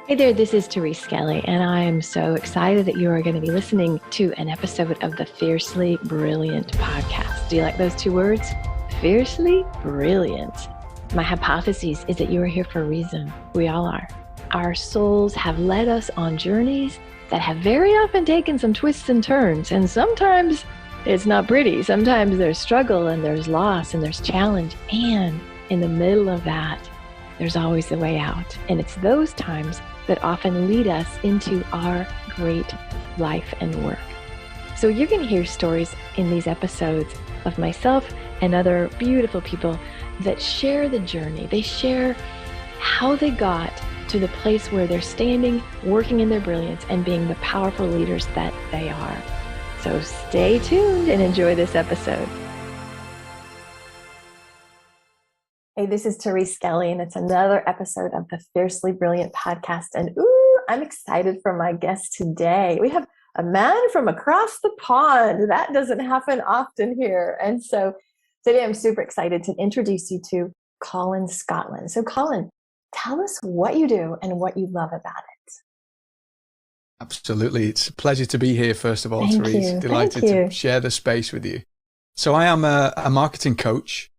Hey there, this is Therese Skelly, and I am so excited that you are going to be listening to an episode of the Fiercely Brilliant podcast. Do you like those two words? Fiercely Brilliant. My hypothesis is that you are here for a reason. We all are. Our souls have led us on journeys that have very often taken some twists and turns, and sometimes it's not pretty. Sometimes there's struggle and there's loss and there's challenge, and in the middle of that, there's always a way out. And it's those times that often lead us into our great life and work. So you're going to hear stories in these episodes of myself and other beautiful people that share the journey. They share how they got to the place where they're standing, working in their brilliance, and being the powerful leaders that they are. So stay tuned and enjoy this episode. Hey, this is Therese Skelly, and it's another episode of the Fiercely Brilliant podcast. And I'm excited for my guest today. We have a man from across the pond. That doesn't happen often here. And so today I'm super excited to introduce you to Colin Scotland. So Colin, tell us what you do and what you love about it. Absolutely. It's a pleasure to be here, first of all, Thank Therese. you. Delighted to share the space with you. So I am a marketing coach.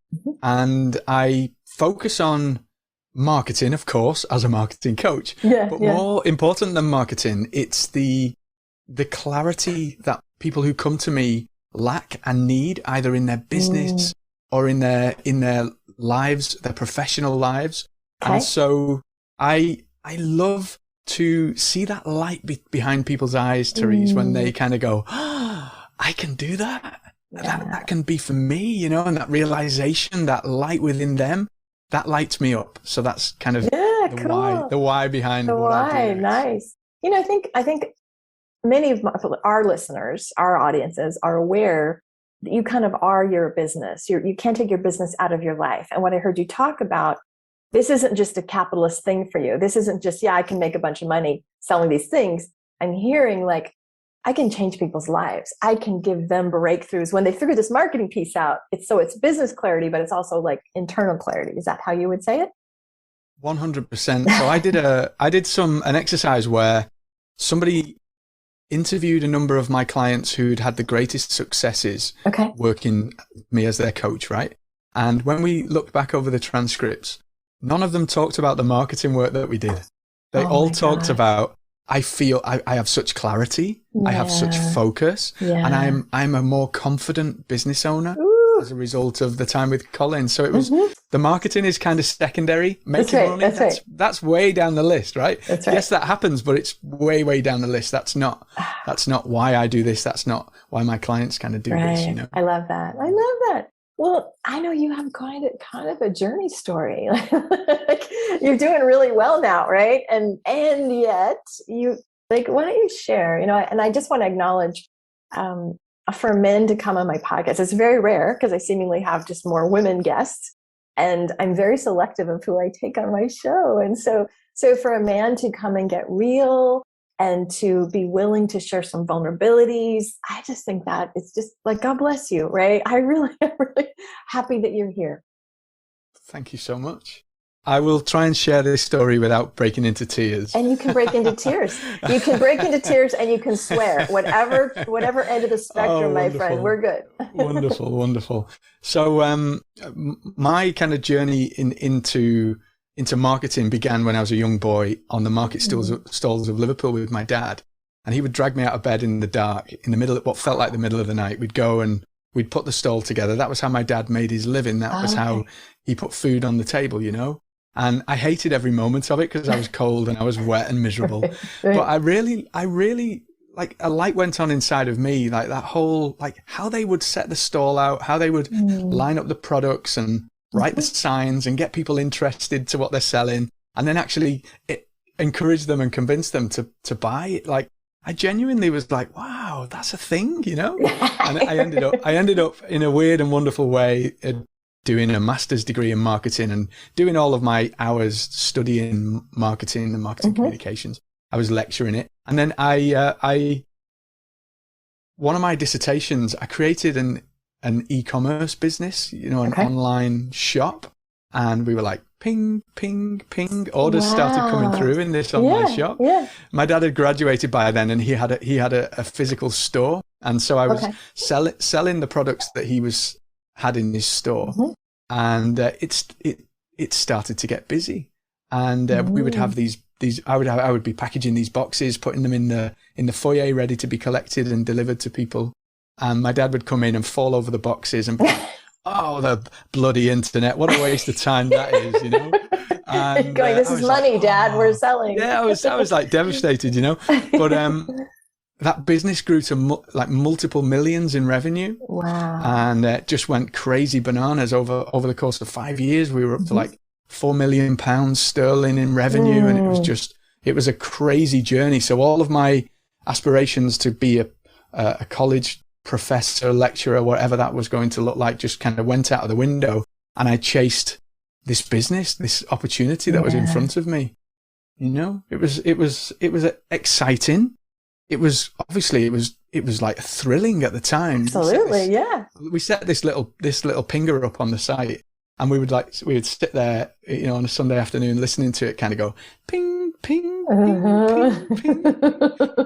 And I focus on marketing, of course, as a marketing coach. But more important than marketing, it's the clarity that people who come to me lack and need, either in their business or in their lives, their professional lives. Okay. And so I love to see that light behind people's eyes, Therese, when they kind of go, oh, I can do that. That can be for me, you know, and that realization, that light within them, that lights me up. So that's kind of the why behind what I do. Nice. You know, I think many of our listeners, our audiences are aware that you kind of are your business. You can't take your business out of your life. And what I heard you talk about, this isn't just a capitalist thing for you. This isn't just, I can make a bunch of money selling these things. I'm hearing like, I can change people's lives. I can give them breakthroughs when they figure this marketing piece out. It's business clarity, but it's also like internal clarity. Is that how you would say it? 100%. So I did an exercise where somebody interviewed a number of my clients who'd had the greatest successes working with me as their coach, right? And when we looked back over the transcripts, none of them talked about the marketing work that we did. They all talked about, I feel I have such clarity. I have such focus, and I'm a more confident business owner as a result of the time with Colin. So it was the marketing is kind of secondary. Making money, that's way down the list, right? Yes, that happens, but it's way down the list. That's not why I do this. That's not why my clients kind of do this. You know, I love that. Well, I know you have kind of a journey story. Like you're doing really well now, right? And yet you why don't you share? You know, and I just want to acknowledge for men to come on my podcast. It's very rare because I seemingly have just more women guests, and I'm very selective of who I take on my show. And so for a man to come and get real and to be willing to share some vulnerabilities, I just think that it's just like, God bless you, right? I'm really happy that you're here. Thank you so much. I will try and share this story without breaking into tears. And you can break into tears. You can break into tears and you can swear. Whatever end of the spectrum, my friend, we're good. Wonderful. So my kind of journey into marketing began when I was a young boy on the market stalls of Liverpool with my dad. And he would drag me out of bed in the dark, in the middle of what felt like the middle of the night. We'd go and we'd put the stall together. That was how my dad made his living. That was how he put food on the table, you know. And I hated every moment of it because I was cold and I was wet and miserable. Right. But I really, like a light went on inside of me, like that whole, like how they would set the stall out, how they would line up the products and write the signs and get people interested to what they're selling, and then actually encourage them and convince them to buy it. Like I genuinely was like, wow, that's a thing, you know? And I ended up in a weird and wonderful way doing a master's degree in marketing and doing all of my hours studying marketing and marketing communications. I was lecturing it. And then one of my dissertations, I created an e-commerce business, you know, an online shop. And we were like ping, ping, ping. Orders started coming through in this online shop. Yeah. My dad had graduated by then, and he had a physical store, and so I was selling the products that he had in his store, and it started to get busy, and we would have these. I would be packaging these boxes, putting them in the foyer, ready to be collected and delivered to people. And my dad would come in and fall over the boxes and, oh, the bloody internet! What a waste of time that is, you know. And, going, this is money, like, Dad. We're selling. Yeah, I was like devastated, you know. But that business grew to like multiple millions in revenue. Wow! And it just went crazy bananas over the course of 5 years. We were up to like £4 million sterling in revenue, and it was a crazy journey. So all of my aspirations to be a college professor, lecturer, whatever that was going to look like, just kind of went out of the window, and I chased this business, this opportunity that was in front of me. You know, it was exciting. It was like thrilling at the time. Absolutely, yeah. We set this little pinger up on the site, and we would sit there, you know, on a Sunday afternoon listening to it kind of go ping, ping, ping, ping, ping.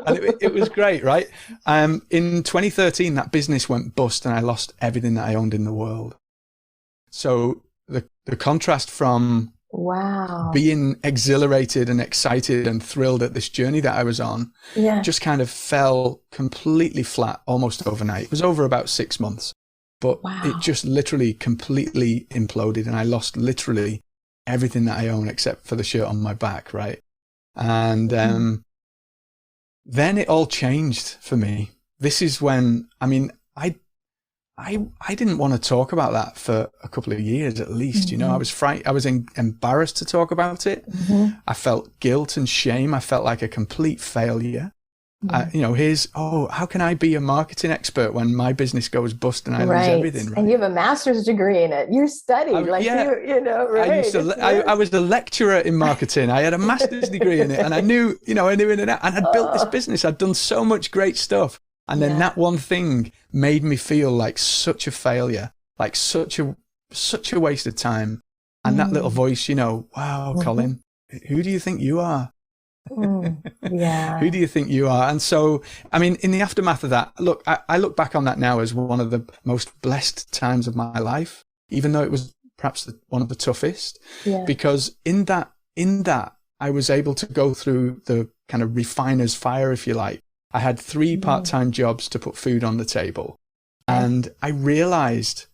And it was great, right? In 2013, that business went bust, and I lost everything that I owned in the world. So the contrast from being exhilarated and excited and thrilled at this journey that I was on just kind of fell completely flat almost overnight. It was over about 6 months. But it just literally completely imploded, and I lost literally everything that I own except for the shirt on my back, right? And then it all changed for me. This is when, I mean, I didn't want to talk about that for a couple of years at least. You know, I was embarrassed to talk about it. I felt guilt and shame. I felt like a complete failure. You know, how can I be a marketing expert when my business goes bust and I lose everything? Right? And you have a master's degree in it. You studied, you know, right? I was a lecturer in marketing. I had a master's degree in it, and I knew in and out. And I'd built this business. I'd done so much great stuff, and then that one thing made me feel like such a failure, like such a waste of time. And that little voice, you know, wow, Colin, who do you think you are? Who do you think you are? And so, I mean, in the aftermath of that, look, I look back on that now as one of the most blessed times of my life, even though it was perhaps one of the toughest, because in that, I was able to go through the kind of refiner's fire, if you like. I had 3 part-time jobs to put food on the table. And I realized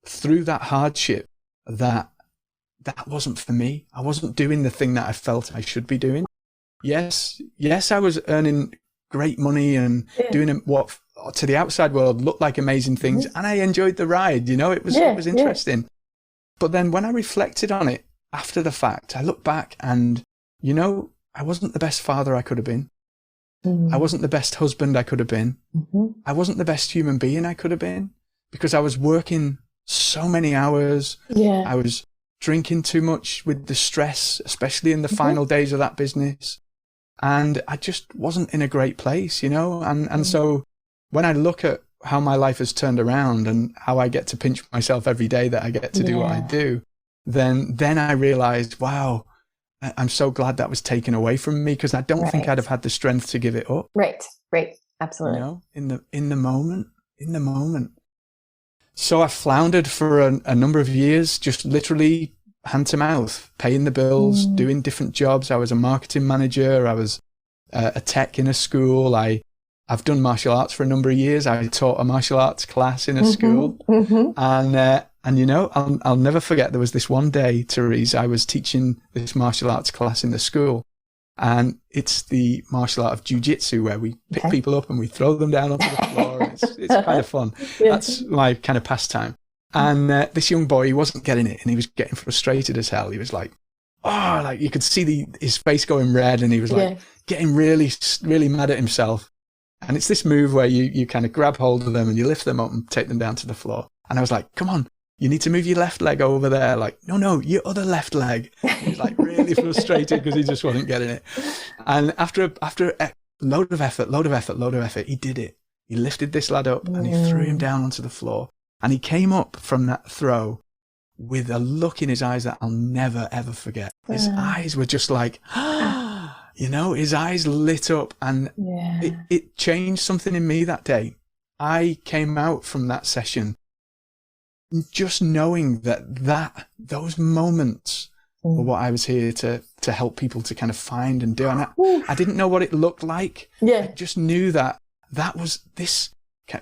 through that hardship that wasn't for me. I wasn't doing the thing that I felt I should be doing. Yes, I was earning great money and doing what to the outside world looked like amazing things, and I enjoyed the ride. You know, it was interesting. But then when I reflected on it after the fact, I look back and, you know, I wasn't the best father I could have been. I wasn't the best husband I could have been. I wasn't the best human being I could have been, because I was working so many hours. I was drinking too much with the stress, especially in the final days of that business. And I just wasn't in a great place, you know? And so when I look at how my life has turned around and how I get to pinch myself every day that I get to do what I do, then I realized, wow, I'm so glad that was taken away from me, because I don't think I'd have had the strength to give it up. Right. Absolutely. You know, in the moment. So I floundered for a number of years, just literally hand to mouth, paying the bills, doing different jobs. I was a marketing manager. I was a tech in a school. I've done martial arts for a number of years. I taught a martial arts class in a school. And you know, I'll never forget, there was this one day, Therese, I was teaching this martial arts class in the school. And it's the martial art of jiu-jitsu, where we pick people up and we throw them down onto the floor. And it's kind of fun. That's my kind of pastime. And this young boy, he wasn't getting it, and he was getting frustrated as hell. He was like, like you could see his face going red, and he was like getting really, really mad at himself. And it's this move where you kind of grab hold of them and you lift them up and take them down to the floor. And I was like, come on, you need to move your left leg over there. Like, no, your other left leg. He was like really frustrated because he just wasn't getting it. And after a load of effort, he did it. He lifted this lad up and he threw him down onto the floor. And he came up from that throw with a look in his eyes that I'll never, ever forget. His eyes were just like, his eyes lit up, and it changed something in me that day. I came out from that session just knowing that those moments were what I was here to help people to kind of find and do. And I didn't know what it looked like. I just knew that was this.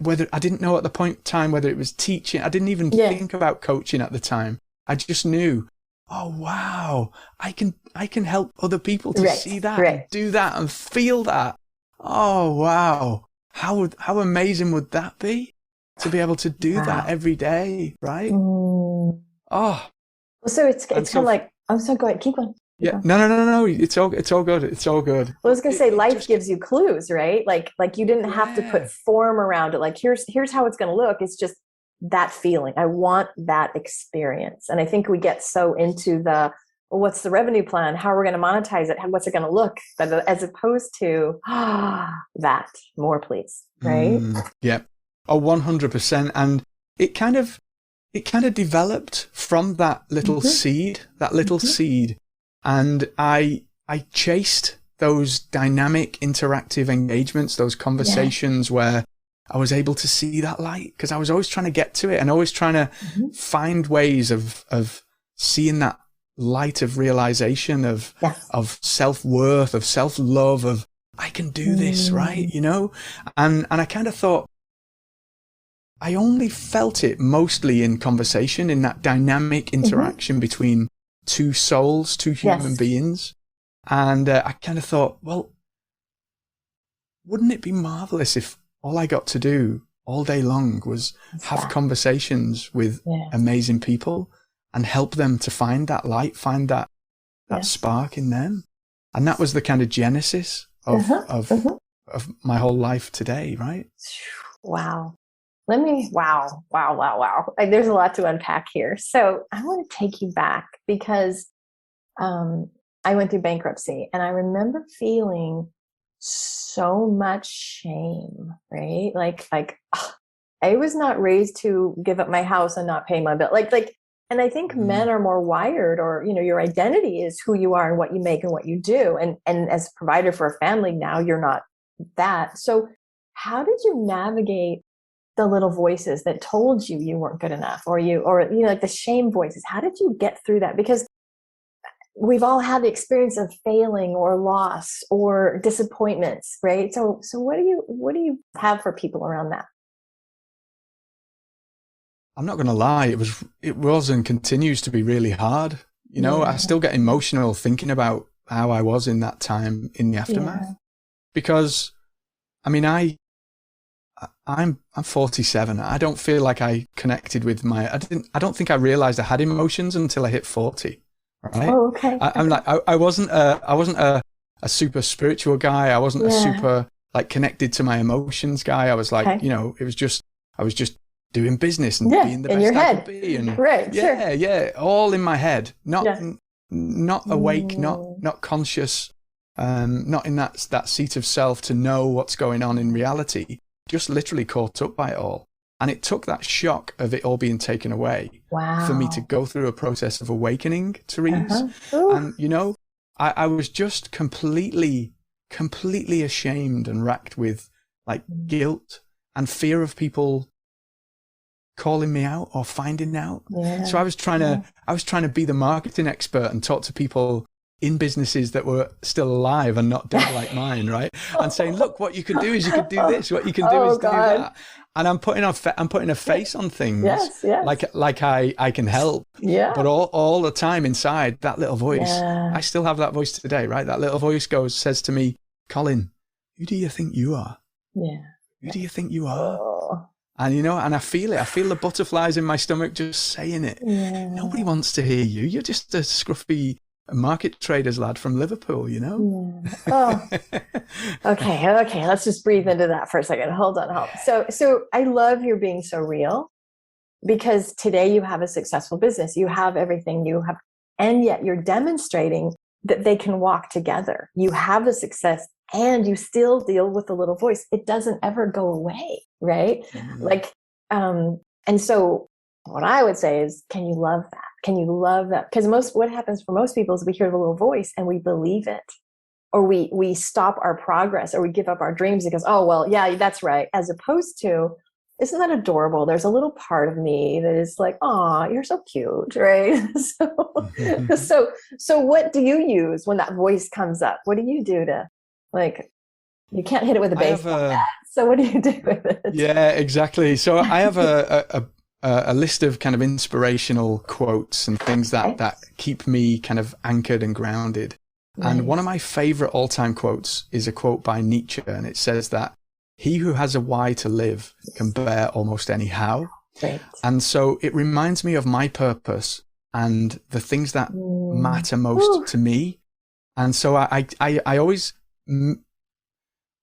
Whether I didn't know at the point in time whether it was teaching, I didn't even think about coaching at the time. I just knew, oh wow, I can help other people to see that and do that and feel that. Oh wow, how amazing would that be to be able to do that every day, right? Oh, well, so it's kind of like, I'm so go ahead, keep going. Yeah, no. It's all good. It's all good. Well, I was gonna say, life gives you clues, right? Like you didn't have to put form around it. Like here's how it's gonna look. It's just that feeling. I want that experience. And I think we get so into what's the revenue plan? How are we going to monetize it? What's it going to look? But as opposed to that, more please, right? Yeah, 100%. And it kind of developed from that little seed, seed. And I chased those dynamic, interactive engagements, those conversations where I was able to see that light, because I was always trying to get to it and always trying to find ways of seeing that light of realization of self-worth, of self-love, of I can do this, right? And I kind of thought I only felt it mostly in conversation, in that dynamic interaction between two souls, two human beings. And I kind of thought, well, wouldn't it be marvelous if all I got to do all day long was have conversations with amazing people and help them to find that light, find that spark in them. And that was the kind of genesis of my whole life today, right? Wow. Wow. Like, there's a lot to unpack here. So I want to take you back because I went through bankruptcy, and I remember feeling so much shame, right? Like I was not raised to give up my house and not pay my bill. And I think men are more wired, or, your identity is who you are and what you make and what you do. And as a provider for a family now, you're not that. So how did you navigate the little voices that told you weren't good enough, or like the shame voices? How did you get through that? Because we've all had the experience of failing or loss or disappointments, right? So what do you have for people around that? I'm not going to lie. It was and continues to be really hard. I still get emotional thinking about how I was in that time in the aftermath, because I'm 47. I don't feel like I connected with I don't think I realized I had emotions until I hit 40. Right? Oh, okay. I'm like, I wasn't a super spiritual guy. I wasn't a super connected to my emotions guy. I was like, I was just doing business and being the best I could be. And all in my head, not awake, not conscious, not in that seat of self to know what's going on in reality, just literally caught up by it all. And it took that shock of it all being taken away for me to go through a process of awakening, Therese. And, I was just completely ashamed and racked with guilt and fear of people calling me out or finding out. So I was trying to be the marketing expert and talk to people in businesses that were still alive and not dead like mine, right? And saying, look, what you could do is you could do this. What you can do is do that. And I'm putting a face on things, like I can help. But all the time inside, that little voice, I still have that voice today, right? That little voice says to me, Colin, who do you think you are? Who do you think you are? And and I feel it. I feel the butterflies in my stomach just saying it. Nobody wants to hear you. You're just a scruffy market traders lad from Liverpool, Okay. Let's just breathe into that for a second. Hold on. So I love your being so real, because today you have a successful business. You have everything you have, and yet you're demonstrating that they can walk together. You have the success and you still deal with the little voice. It doesn't ever go away, right? And so What I would say is, can you love that? Can you love that? Because what happens for most people is we hear the little voice and we believe it, or we stop our progress, or we give up our dreams because, oh, well, yeah, that's right. As opposed to, isn't that adorable? There's a little part of me that is like, oh, you're so cute, right? So what do you use when that voice comes up? What do you do to, like, you can't hit it with a baseball bat. So what do you do with it? Yeah, exactly. So I have a list of kind of inspirational quotes and things that keep me kind of anchored and grounded. Nice. And one of my favorite all-time quotes is a quote by Nietzsche, and it says that he who has a why to live can bear almost any how. Right. And so it reminds me of my purpose and the things that matter most to me. And so I always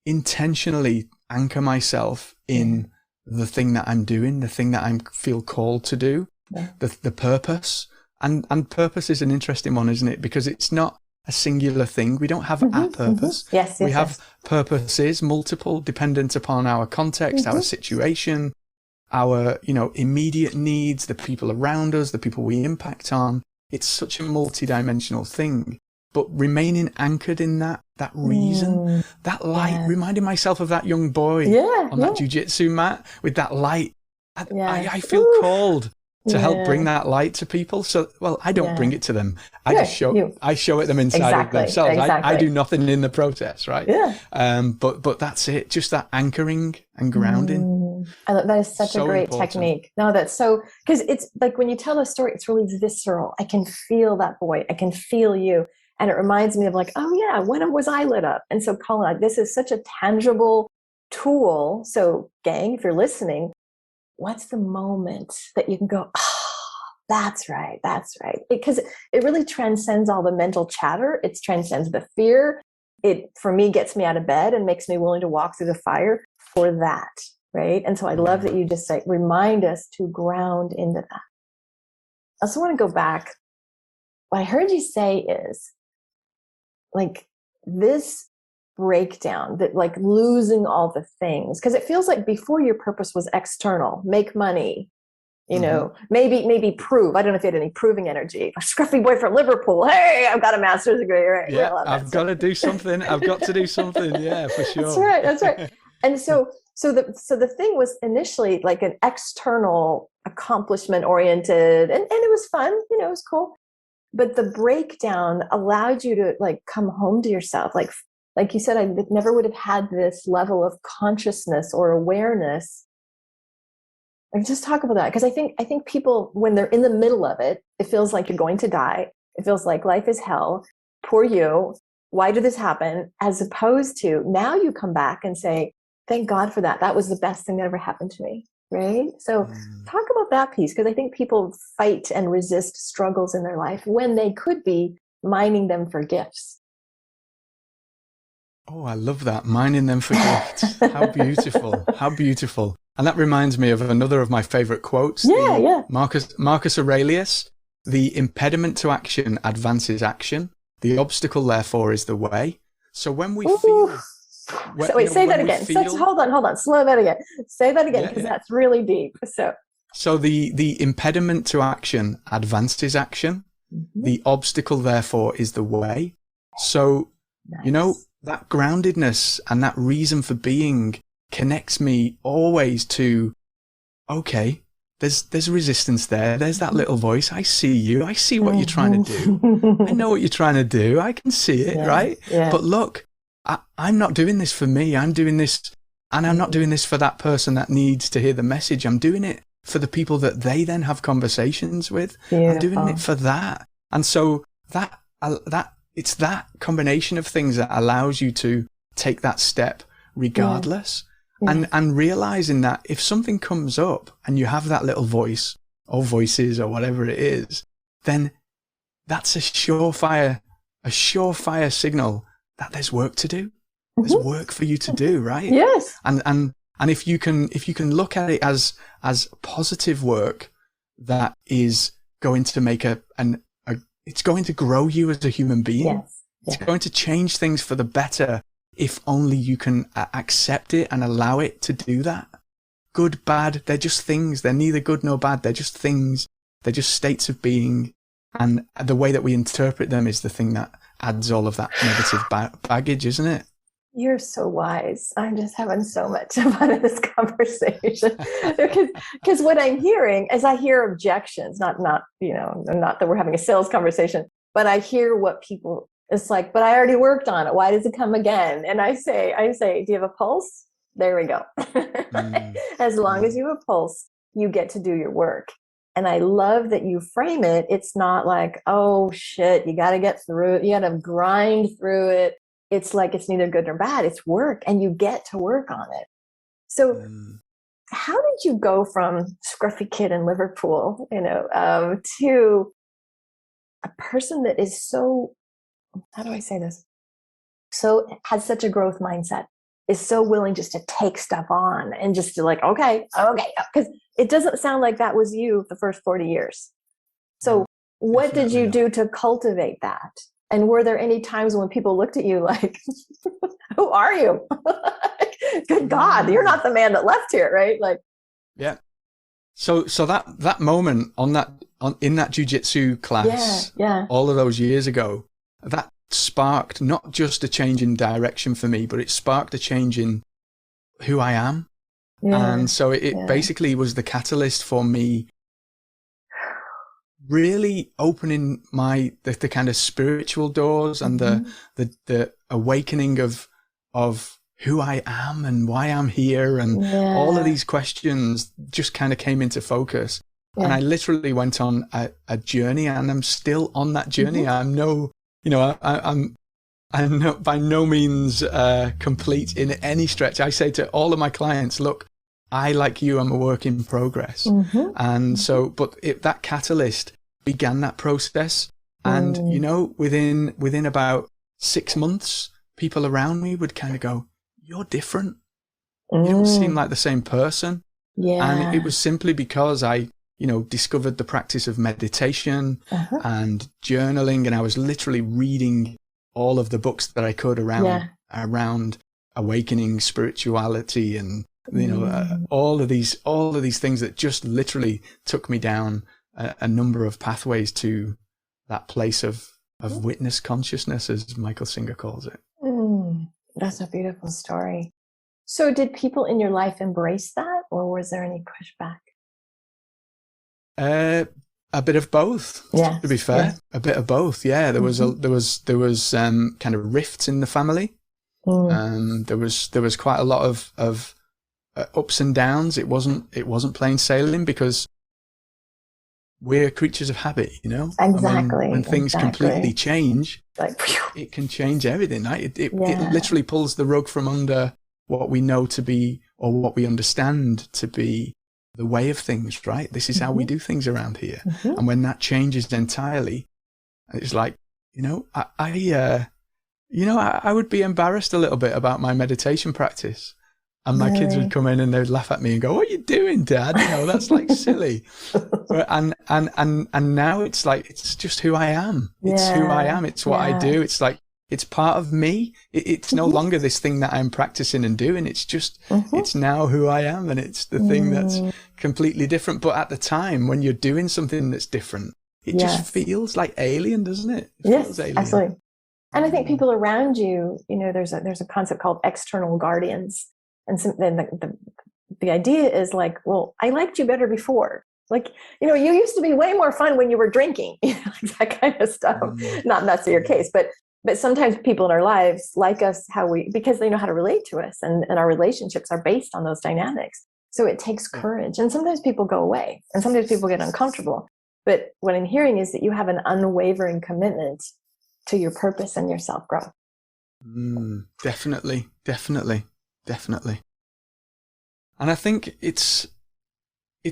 intentionally anchor myself in the thing that I'm doing, the thing that I feel called to do, the purpose. And purpose is an interesting one, isn't it? Because it's not a singular thing. We don't have a purpose. Yes, we have purposes, multiple, dependent upon our context, our situation, our, immediate needs, the people around us, the people we impact on. It's such a multidimensional thing. But remaining anchored in that reason, that light, reminding myself of that young boy on that jiu-jitsu mat with that light. I feel called to help bring that light to people. So, I don't bring it to them. I just show it them inside of themselves. I do nothing in the process, right? Yeah. But that's it. Just that anchoring and grounding. I love that. Is such a great technique. No, that's so, because it's like when you tell a story, it's really visceral. I can feel that boy. I can feel you. And it reminds me of like, oh yeah, when was I lit up? And so Colin, this is such a tangible tool. So gang, if you're listening, what's the moment that you can go, that's right. Because it really transcends all the mental chatter. It transcends the fear. It, for me, gets me out of bed and makes me willing to walk through the fire for that, right? And so I love that you just remind us to ground into that. I also want to go back. What I heard you say is, like, this breakdown, that like losing all the things, because it feels like before your purpose was external, make money, maybe prove. I don't know if you had any proving energy. A scruffy boy from Liverpool. Hey, I've got a master's degree, right? Yeah, I've got to do something. I've got to do something. Yeah, for sure. That's right. And so the thing was initially like an external accomplishment oriented, and it was fun. It was cool. But the breakdown allowed you to like come home to yourself. Like you said, I never would have had this level of consciousness or awareness. Like, just talk about that. Because I think people, when they're in the middle of it, it feels like you're going to die. It feels like life is hell. Poor you. Why did this happen? As opposed to now you come back and say, thank God for that. That was the best thing that ever happened to me. Right? So talk about that piece, because I think people fight and resist struggles in their life when they could be mining them for gifts. Oh, I love that. Mining them for gifts. How beautiful. How beautiful. And that reminds me of another of my favorite quotes. Marcus Aurelius, the impediment to action advances action. The obstacle, therefore, is the way. So when we feel... say that again. Hold on. Slow that again. Say that again, because that's really deep. So the impediment to action advances action. The obstacle, therefore, is the way. So, that groundedness and that reason for being connects me always to, okay, there's resistance there. There's that little voice. I see you. I see what you're trying to do. I know what you're trying to do. I can see it, right? Yeah. But look, I'm not doing this for me. I'm doing this, and I'm not doing this for that person that needs to hear the message. I'm doing it for the people that they then have conversations with. Beautiful. I'm doing it for that. And so that it's that combination of things that allows you to take that step regardless. And realizing that if something comes up and you have that little voice or voices or whatever it is, then that's a surefire signal that there's work to do. There's work for you to do, right? Yes. And if you can look at it as positive work that is going to make it's going to grow you as a human being. Yes. It's going to change things for the better if only you can accept it and allow it to do that. good, bad. They're just things. They're neither good nor bad. They're just things. They're just states of being. And the way that we interpret them is the thing that adds all of that negative baggage, isn't it? You're so wise. I'm just having so much fun in this conversation because what I'm hearing is I hear objections, not that we're having a sales conversation, but I hear what people, it's like, but I already worked on it. Why does it come again? And I say, do you have a pulse? There we go. As long as you have a pulse, you get to do your work. And I love that you frame it. It's not like, oh shit, you got to get through it. You got to grind through it. It's like, it's neither good nor bad. It's work and you get to work on it. So how did you go from scruffy kid in Liverpool, to a person that is so, how do I say this? So has such a growth mindset, is so willing just to take stuff on and just to like, okay. Because it doesn't sound like that was you the first 40 years. So what did you do to cultivate that? And were there any times when people looked at you like, who are you? Good God, you're not the man that left here, right? Like, yeah. So that moment in that jiu-jitsu class, all of those years ago, that sparked not just a change in direction for me, but it sparked a change in who I am. Yeah. And so it basically was the catalyst for me really opening the kind of spiritual doors and the awakening of who I am and why I'm here, and all of these questions just kind of came into focus. And I literally went on a journey, and I'm still on that journey. I'm by no means complete in any stretch. I say to all of my clients, look, I, like you, I'm a work in progress. And so, but that catalyst began that process. And, within about 6 months, people around me would kind of go, you're different. You don't seem like the same person. And it was simply because I, discovered the practice of meditation and journaling. And I was literally reading all of the books that I could around awakening spirituality and, all of these things that just literally took me down a number of pathways to that place of witness consciousness, as Michael Singer calls it. That's a beautiful story. So did people in your life embrace that, or was there any pushback? A bit of both. To be fair, a bit of both. Yeah, there was kind of rifts in the family. There was quite a lot of ups and downs. It wasn't plain sailing because we're creatures of habit, Exactly. When things completely change, it can change everything, right? It literally pulls the rug from under what we know to be, or what we understand to be, the way of things, right? This is how we do things around here. And when that changes entirely, it's like, I would be embarrassed a little bit about my meditation practice. And my kids would come in and they would laugh at me and go, what are you doing, Dad? That's like silly. And now it's like, it's just who I am. It's who I am. It's what I do. It's like, it's part of me. It's no longer this thing that I'm practicing and doing. It's just, it's now who I am. And it's the thing that's completely different. But at the time when you're doing something that's different, it just feels like alien, doesn't it? Yes, absolutely. And I think people around you, there's a concept called external guardians. And so then the idea is like, well, I liked you better before. Like, you used to be way more fun when you were drinking, like that kind of stuff. Not that's your case, but sometimes people in our lives like us because they know how to relate to us, and our relationships are based on those dynamics. So it takes courage. And sometimes people go away and sometimes people get uncomfortable. But what I'm hearing is that you have an unwavering commitment to your purpose and your self-growth. Definitely. And I think it's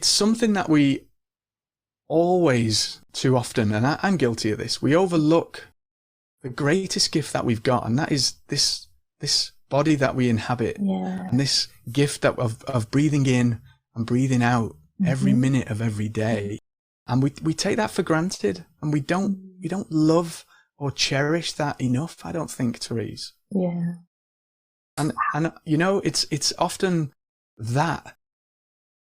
something that we always, too often, and I'm guilty of this, we overlook the greatest gift that we've got, and that is this body that we inhabit, and this gift of breathing in and breathing out every minute of every day. And we take that for granted, and we don't love or cherish that enough, I don't think, Therese. And it's often that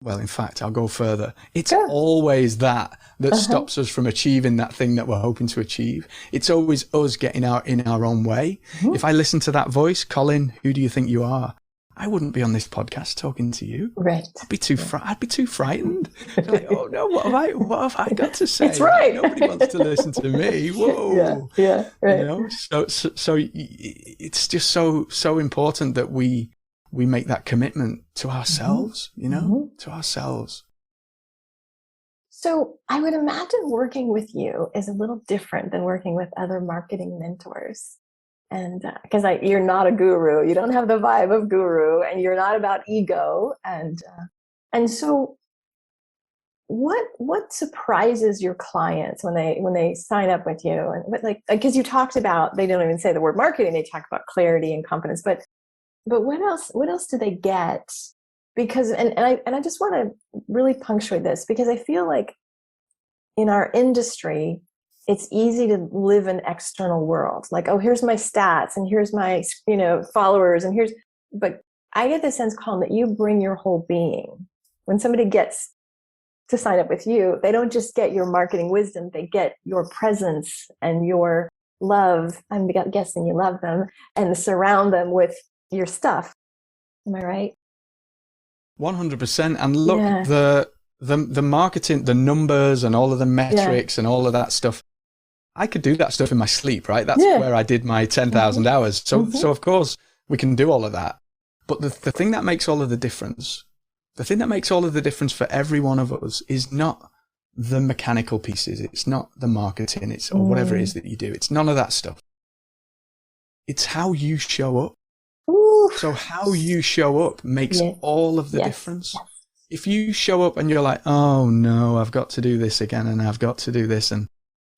Well, in fact, I'll go further. It's Sure. always that stops us from achieving that thing that we're hoping to achieve. It's always us getting in our own way. If I listen to that voice, Colin, who do you think you are? I wouldn't be on this podcast talking to you. Right. I'd be too frightened. Like, oh no, what have I got to say? It's right. Nobody wants to listen to me. Whoa. Yeah. Right. You know, so it's just so important that we make that commitment to ourselves, to ourselves. So I would imagine working with you is a little different than working with other marketing mentors. And because you're not a guru, you don't have the vibe of guru, and you're not about ego. And so what surprises your clients when they sign up with you? And like, because you talked about, they don't even say the word marketing, they talk about clarity and confidence, but what else do they get? Because and I just want to really punctuate this, because I feel like in our industry, it's easy to live in external world. Like, oh, here's my stats and here's my, followers but I get the sense, Colin, that you bring your whole being. When somebody gets to sign up with you, they don't just get your marketing wisdom, they get your presence and your love. I'm guessing you love them, and surround them with your stuff. Am I right? 100%. And look, the marketing, the numbers and all of the metrics and all of that stuff, I could do that stuff in my sleep, right? That's where I did my 10,000 hours. So of course we can do all of that. But the thing that makes all of the difference, for every one of us is not the mechanical pieces. It's not the marketing, or whatever it is that you do. It's none of that stuff. It's how you show up. Ooh. So how you show up makes all of the difference. Yes. If you show up and you're like, oh no, I've got to do this again, and I've got to do this, and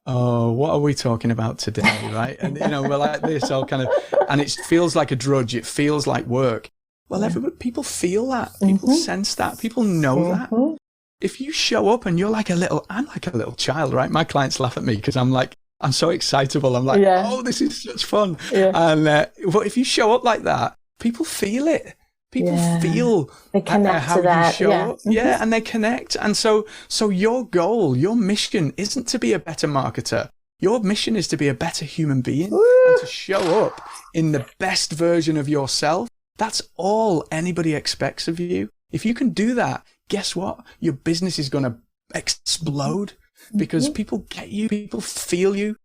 oh, what are we talking about today, right? And we're like this, all kind of, and it feels like a drudge. It feels like work. Well, people feel that. People sense that. People know that. If you show up and I'm like a little child, right? My clients laugh at me because I'm so excitable. I'm like, oh, this is such fun. Yeah. And but if you show up like that, people feel it. People feel they connect how to that. you show up. Yeah, and they connect. And so your goal, your mission isn't to be a better marketer. Your mission is to be a better human being and to show up in the best version of yourself. That's all anybody expects of you. If you can do that, guess what? Your business is going to explode because people get you, people feel you,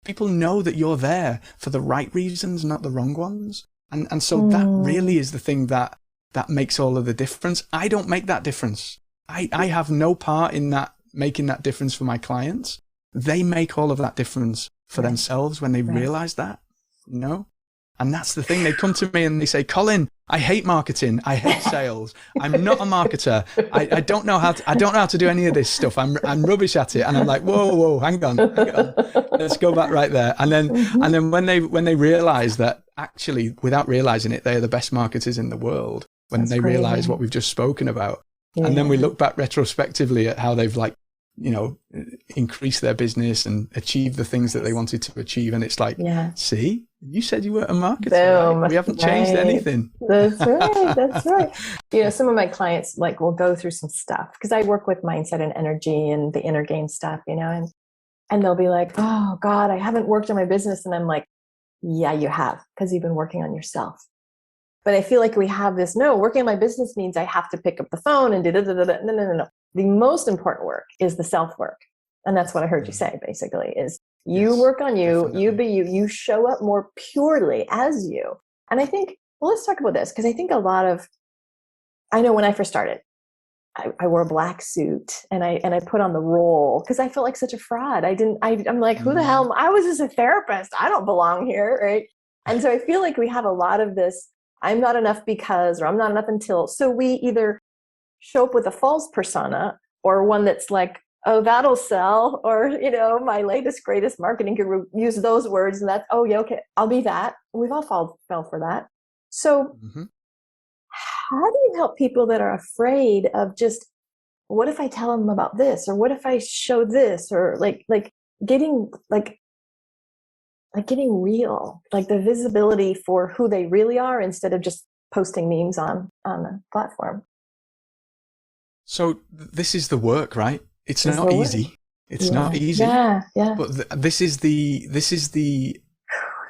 people know that you're there for the right reasons, not the wrong ones. And so that really is the thing that makes all of the difference. I don't make that difference. I have no part in that, making that difference for my clients. They make all of that difference for themselves when they realize that, And that's the thing. They come to me and they say, Colin, I hate marketing. I hate sales. I'm not a marketer. I don't know how to do any of this stuff. I'm rubbish at it. And I'm like, whoa, hang on. Let's go back right there. And then when they realize that actually, without realizing it, they're the best marketers in the world, when they realize what we've just spoken about. Yeah. And then we look back retrospectively at how they've increased their business and achieved the things that they wanted to achieve. And it's like, see, you said you weren't a marketer. Right? We haven't changed anything. That's right. Some of my clients will go through some stuff because I work with mindset and energy and the inner game stuff, and they'll be like, oh God, I haven't worked on my business. And I'm like, yeah, you have, because you've been working on yourself. But I feel like we have this, working on my business means I have to pick up the phone and No. The most important work is the self-work. And that's what I heard you say, basically, is you work on you, definitely. You be you show up more purely as you. And I think, let's talk about this, because I think I know when I first started, I wore a black suit and I put on the role because I felt like such a fraud. I'm like, who the hell? I was just a therapist. I don't belong here, right? And so I feel like we have a lot of this, I'm not enough because, or I'm not enough until. So we either show up with a false persona or one that's like, oh, that'll sell, or, my latest, greatest marketing guru use those words and that's, oh yeah, okay, I'll be that. We've all fell for that. So how do you help people that are afraid of just, what if I tell them about this? Or what if I show this? Or getting real, the visibility for who they really are instead of just posting memes on a platform. So this is the work, right? It's not easy. It's not easy. Yeah. But this is the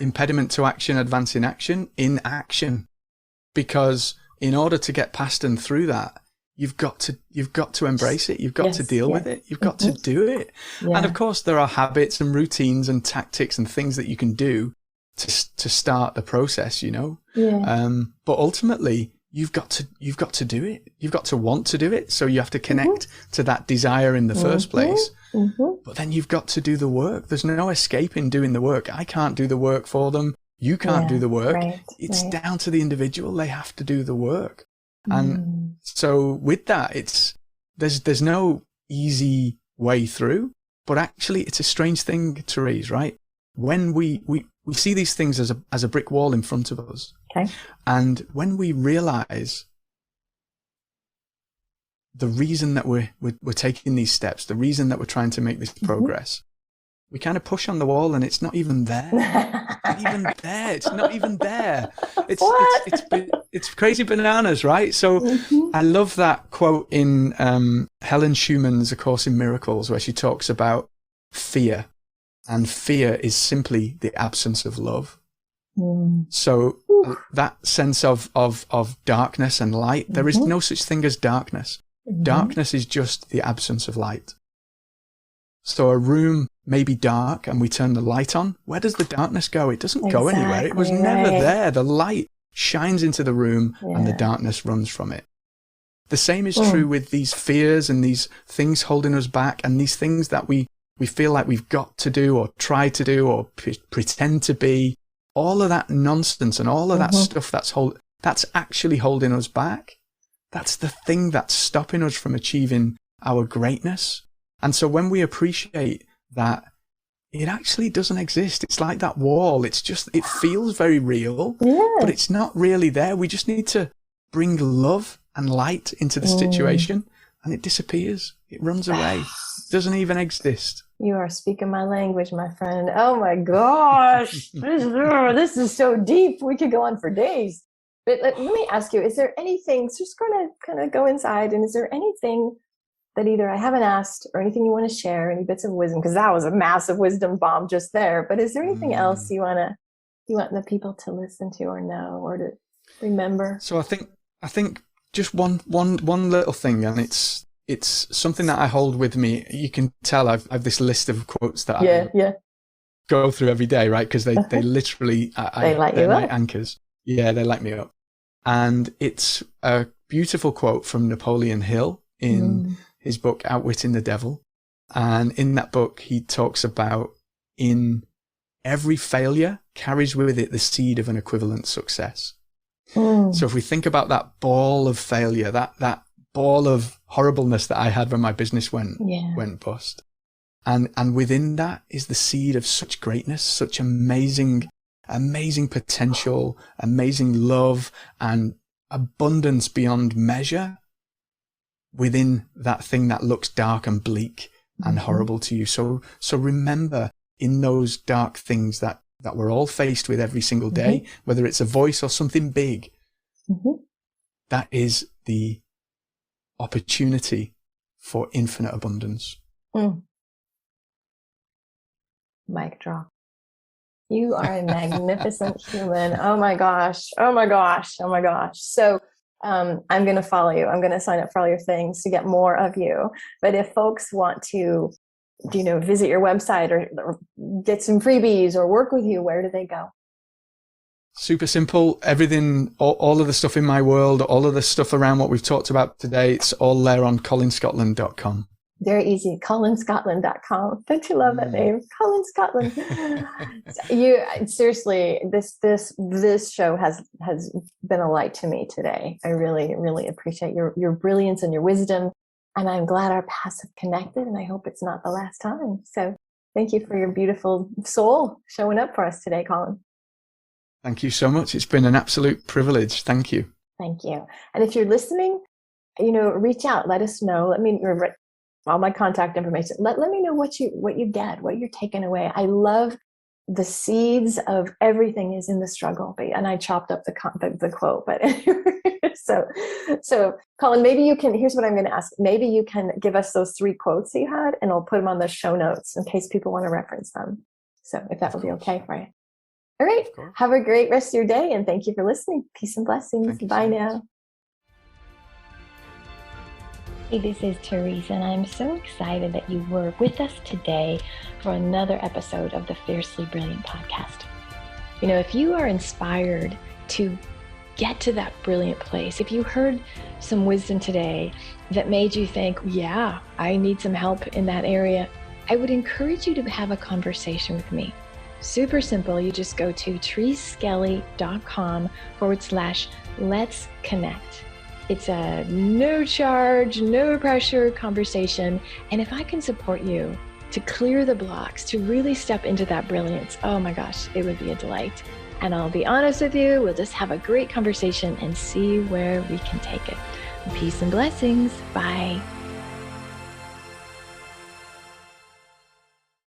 impediment to action, advancing action in action. Because in order to get past and through that, you've got to embrace it. You've got to deal with it. You've got to do it. Yeah. And of course, there are habits and routines and tactics and things that you can do to start the process, you know. Yeah. But ultimately, you've got to do it. You've got to want to do it. So you have to connect to that desire in the first place. But then you've got to do the work. There's no escaping doing the work. I can't do the work for them. You can't do the work. It's down to the individual. They have to do the work. And so with that, there's no easy way through, but actually it's a strange thing, Therese, right? When we see these things as a brick wall in front of us. Okay. And when we realize the reason that we're taking these steps, the reason that we're trying to make this progress, we kind of push on the wall and it's not even there. It's not even there. It's crazy bananas, right? So I love that quote in Helen Schumann's A Course in Miracles, where she talks about fear, and fear is simply the absence of love. So that sense of darkness and light, there is no such thing as darkness. Darkness is just the absence of light. So a room may be dark and we turn the light on. Where does the darkness go? It doesn't go anywhere. It was never there. The light shines into the room and the darkness runs from it. The same is true with these fears and these things holding us back and these things that we feel like we've got to do or try to do or pretend to be. All of that nonsense and all of that stuff that's actually holding us back. That's the thing that's stopping us from achieving our greatness. And so when we appreciate that it actually doesn't exist, it's like that wall. It feels very real, but it's not really there. We just need to bring love and light into the situation and it disappears. It runs away. It doesn't even exist. You are speaking my language, my friend. Oh my gosh. This is so deep. We could go on for days. But let me ask you, is there anything, so just going to kind of go inside, and is there anything that either I haven't asked or anything you want to share, any bits of wisdom, because that was a massive wisdom bomb just there, but is there anything else you want the people to listen to or know or to remember? So I think just one little thing, and it's something that I hold with me. You can tell I've this list of quotes that I go through every day, right? Because they literally they're my anchors. Yeah, they light me up. And it's a beautiful quote from Napoleon Hill in his book Outwitting the Devil. And in that book, he talks about in every failure carries with it the seed of an equivalent success. So if we think about that ball of failure, that ball of horribleness that I had when my business went bust. And within that is the seed of such greatness, such amazing potential, amazing love and abundance beyond measure within that thing that looks dark and bleak and horrible to you. So remember, in those dark things that we're all faced with every single day, whether it's a voice or something big, that is the opportunity for infinite abundance. Mic drop. You are a magnificent human. Oh my gosh. Oh my gosh. Oh my gosh. So I'm going to follow you. I'm going to sign up for all your things to get more of you. But if folks want to, visit your website or get some freebies or work with you, where do they go? Super simple. Everything, all of the stuff in my world, all of the stuff around what we've talked about today, it's all there on colinscotland.com. Very easy. ColinScotland.com. Don't you love that name? Colin Scotland. You seriously, this show has been a light to me today. I really, really appreciate your brilliance and your wisdom. And I'm glad our paths have connected, and I hope it's not the last time. So thank you for your beautiful soul showing up for us today, Colin. Thank you so much. It's been an absolute privilege. Thank you. Thank you. And if you're listening, reach out. Let us know. Let me all my contact information. Let me know what you get, what you're taking away. I love the seeds of everything is in the struggle. And I chopped up the quote, but so Colin, maybe you can, here's what I'm going to ask. Maybe you can give us those 3 quotes you had, and I'll put them on the show notes in case people want to reference them. So if that would be okay for you. All right. Have a great rest of your day, and thank you for listening. Peace and blessings. Bye now. Hey, this is Therese, and I'm so excited that you were with us today for another episode of the Fiercely Brilliant podcast. You know, if you are inspired to get to that brilliant place, if you heard some wisdom today that made you think, yeah, I need some help in that area, I would encourage you to have a conversation with me. Super simple. You just go to thereseskelly.com/let's connect. It's a no charge, no pressure conversation. And if I can support you to clear the blocks, to really step into that brilliance, oh my gosh, it would be a delight. And I'll be honest with you, we'll just have a great conversation and see where we can take it. Peace and blessings. Bye.